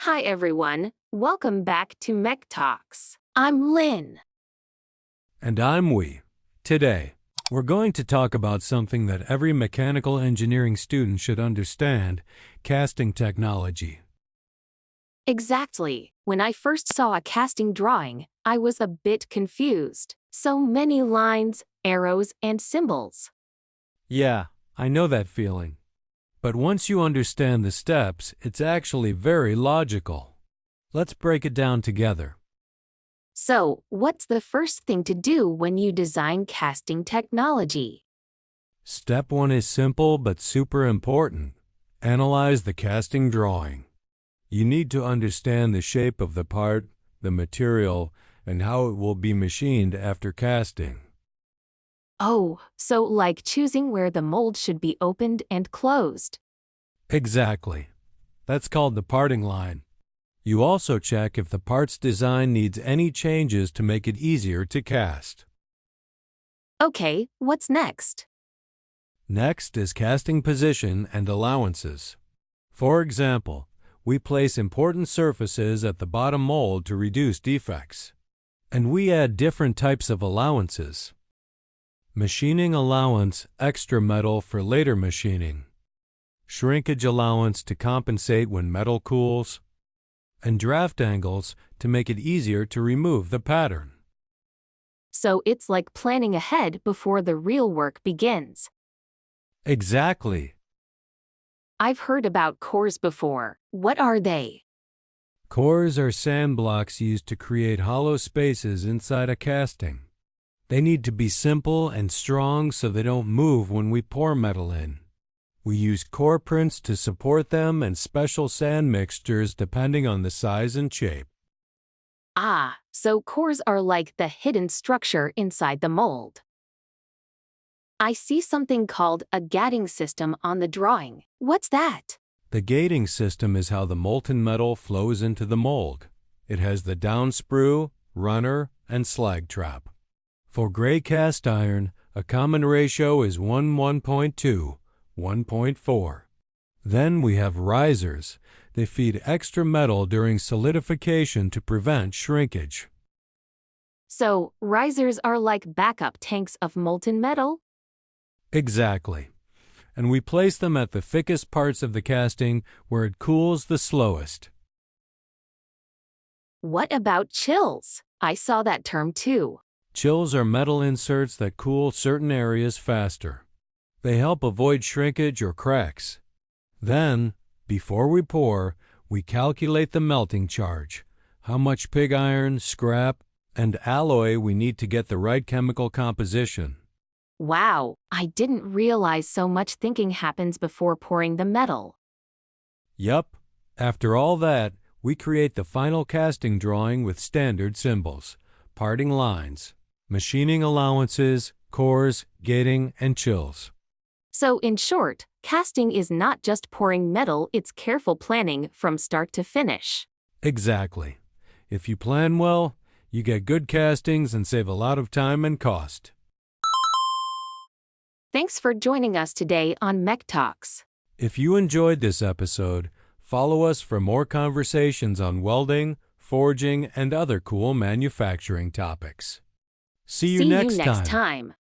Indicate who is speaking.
Speaker 1: Hi everyone, welcome back to MechTalks. I'm Lynn.
Speaker 2: And I'm Huy. Today, we're going to talk about something that every mechanical engineering student should understand: casting technology.
Speaker 1: Exactly. When I first saw a casting drawing, I was a bit confused. So many lines, arrows, and symbols.
Speaker 2: Yeah, I know that feeling. But once you understand the steps, it's actually very logical. Let's break it down together.
Speaker 1: So, what's the first thing to do when you design casting technology?
Speaker 2: Step 1 is simple but super important. Analyze the casting drawing. You need to understand the shape of the part, the material, and how it will be machined after casting.
Speaker 1: Oh, so like choosing where the mold should be opened and closed.
Speaker 2: Exactly. That's called the parting line. You also check if the part's design needs any changes to make it easier to cast.
Speaker 1: Okay, what's next?
Speaker 2: Next is casting position and allowances. For example, we place important surfaces at the bottom mold to reduce defects. And we add different types of allowances. Machining allowance, extra metal for later machining. Shrinkage allowance to compensate when metal cools. And draft angles to make it easier to remove the pattern.
Speaker 1: So it's like planning ahead before the real work begins.
Speaker 2: Exactly.
Speaker 1: I've heard about cores before. What are they?
Speaker 2: Cores are sand blocks used to create hollow spaces inside a casting. They need to be simple and strong so they don't move when we pour metal in. We use core prints to support them and special sand mixtures depending on the size and shape.
Speaker 1: Ah, so cores are like the hidden structure inside the mold. I see something called a gating system on the drawing. What's that?
Speaker 2: The gating system is how the molten metal flows into the mold. It has the down sprue, runner, and slag trap. For gray cast iron, a common ratio is 1:1.2, 1.4. Then we have risers. They feed extra metal during solidification to prevent shrinkage.
Speaker 1: So, risers are like backup tanks of molten metal?
Speaker 2: Exactly. And we place them at the thickest parts of the casting where it cools the slowest.
Speaker 1: What about chills? I saw that term too.
Speaker 2: Chills are metal inserts that cool certain areas faster. They help avoid shrinkage or cracks. Then, before we pour, we calculate the melting charge, how much pig iron, scrap, and alloy we need to get the right chemical composition.
Speaker 1: Wow, I didn't realize so much thinking happens before pouring the metal.
Speaker 2: Yup. After all that, we create the final casting drawing with standard symbols, parting lines, machining allowances, cores, gating, and chills.
Speaker 1: So in short, casting is not just pouring metal, it's careful planning from start to finish.
Speaker 2: Exactly. If you plan well, you get good castings and save a lot of time and cost.
Speaker 1: Thanks for joining us today on MechTalks.
Speaker 2: If you enjoyed this episode, follow us for more conversations on welding, forging, and other cool manufacturing topics. See you next time.